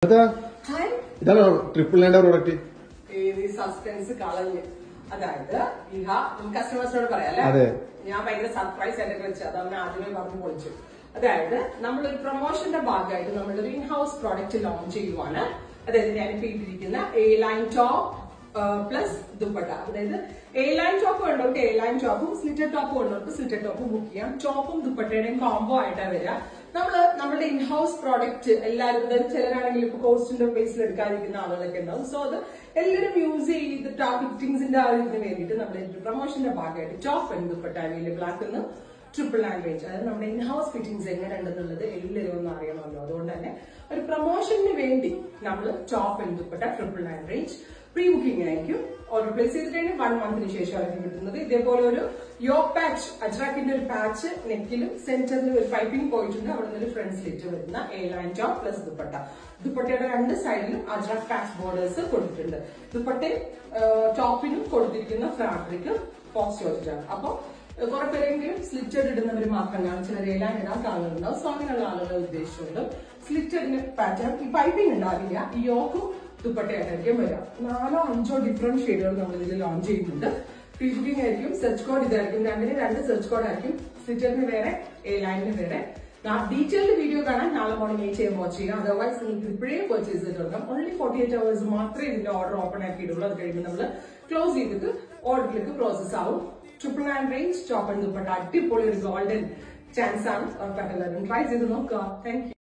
ഇതാണ് triple നയൻ്റെ product. Suspense കളഞ്ഞ് അതായത് കസ്റ്റമേഴ്സിനോട് പറയാം അല്ലെ, ഞാൻ ഭയങ്കര സർപ്രൈസ് ആയിട്ട് വെച്ച് അത് അവന് ആദ്യമേ പറഞ്ഞു പൊളിച്ചു. അതായത് നമ്മളൊരു പ്രൊമോഷന്റെ ഭാഗമായിട്ട് നമ്മളൊരു ഇൻ ഹൗസ് പ്രോഡക്റ്റ് ലോഞ്ച് ചെയ്യുവാണ്. അതായത് ഞാനിപ്പോ ഇട്ടിരിക്കുന്ന A line top plus dupatta. അതായത് എ ലൈൻ ടോപ്പ് വേണ്ടവർക്ക് എ ലൈൻ ടോപ്പും സ്ലിറ്റഡ് ടോപ്പ് വേണ്ടവർക്ക് സ്ലിറ്റഡ് ടോപ്പും ബുക്ക് ചെയ്യാം. ടോപ്പും ദുപ്പട്ടയുടെയും കോംബോ ആയിട്ടാണ് വരിക. നമ്മുടെ ഇൻ ഹൗസ് പ്രോഡക്റ്റ് എല്ലാവരും, അതായത് ചിലരാണെങ്കിൽ ഇപ്പൊ കോസ്റ്റിന്റെ ബേസിൽ എടുക്കാതിരിക്കുന്ന ആളുകളൊക്കെ ഉണ്ടാവും. സോ അത് എല്ലാവരും യൂസ് ചെയ്തിട്ട് ആ ഫിറ്റിംഗ്സിന്റെ ആ ഇതിന് വേണ്ടിയിട്ട് നമ്മുടെ പ്രൊമോഷന്റെ ഭാഗമായിട്ട് ടോപ്പ് ആൻഡ് ദുപ്പട്ട അവൈലബിൾ ആക്കുന്ന ട്രിപ്പിൾ നയൻ റേഞ്ച്. അതായത് നമ്മുടെ ഇൻ ഹൗസ് ഫിറ്റിംഗ്സ് എങ്ങനെ ഉണ്ടെന്നുള്ളത് എല്ലാവരും ഒന്ന് അറിയണമല്ലോ. അതുകൊണ്ട് തന്നെ ഒരു പ്രൊമോഷന് വേണ്ടി നമ്മൾ top and dupatta triple nine range pre booking ആയിരിക്കും. ഓർഡർ പ്ലേസ് ചെയ്ത് കഴിഞ്ഞാൽ 1 മന്തിന് ശേഷമായിരിക്കും കിട്ടുന്നത്. ഇതേപോലെ ഒരു യോക്ക് പാച്ച്, അജ്രാക്കിന്റെ ഒരു പാച്ച് നെക്കിലും സെന്ററിലും ഒരു പൈപ്പിംഗ് പോയിട്ടുണ്ട്. അവിടെ നിന്ന് ഒരു ഫ്രണ്ട് സ്ലിറ്റ് വരുന്ന A line top plus dupatta. ദുപ്പട്ടയുടെ 2 സൈഡിലും അജ്രാക്ക് പാച്ച് ബോർഡേഴ്സ് കൊടുത്തിട്ടുണ്ട്. ദുപ്പട്ടയും ടോപ്പിനും കൊടുത്തിരിക്കുന്ന ഫാബ്രിക് ഫോക്സ് ജോർജാണ്. അപ്പൊ കുറെ പേരെങ്കിലും സ്ലിറ്റഡ് ഇടുന്നവർ മാത്രം കാണും, ചിലർ എ ലൈൻ ഇടാൻ ആളുകളുണ്ടാവും. സോ അങ്ങനെയുള്ള ആളുകളെ ഉദ്ദേശിച്ചുകൊണ്ട് സ്ലിറ്റഡിന് പാറ്റേൺ ഈ പൈപ്പിംഗ് ഉണ്ടാവില്ല. ഈ യോക്കും ദുപ്പട്ടയായിട്ടായിരിക്കും വരിക. 4 or 5 ഡിഫറെന്റ് ഷെയ്ഡുകൾ നമ്മൾ ഇതിൽ ലോഞ്ച് ചെയ്യുന്നുണ്ട്. പ്രീ ബുക്കിംഗ് ആയിരിക്കും. സെർച്ച് കോഡ് ഇതായിരിക്കും. 2 സെർച്ച് കോഡ് ആയിരിക്കും. സ്ലിറ്ററിന് വേറെ, എ ലൈനിന് വേറെ. ഡീറ്റെയിൽഡ് വീഡിയോ കാണാൻ നാളെ മോർണിംഗ് 8 AM വാച്ച് ചെയ്യാം. അതർവൈസ് നിങ്ങൾക്ക് ഇപ്പോഴേ പർച്ചേസ് ചെയ്ത് തുടങ്ങാം. ഓൺലി 48 hours മാത്രമേ ഇതിന്റെ ഓർഡർ ഓപ്പൺ ആക്കിയിട്ടുള്ളൂ. അത് കഴിയുമ്പോൾ നമ്മൾ ക്ലോസ് ചെയ്തിട്ട് ഓർഡറിലേക്ക് പ്രോസസ് ആവും. Triple nine range top and dupatta അടിപൊളി ഒരു ഗോൾഡൻ ചാൻസ് ആണ്. എല്ലാവരും ട്രൈ ചെയ്ത് നോക്കുക. Thank you.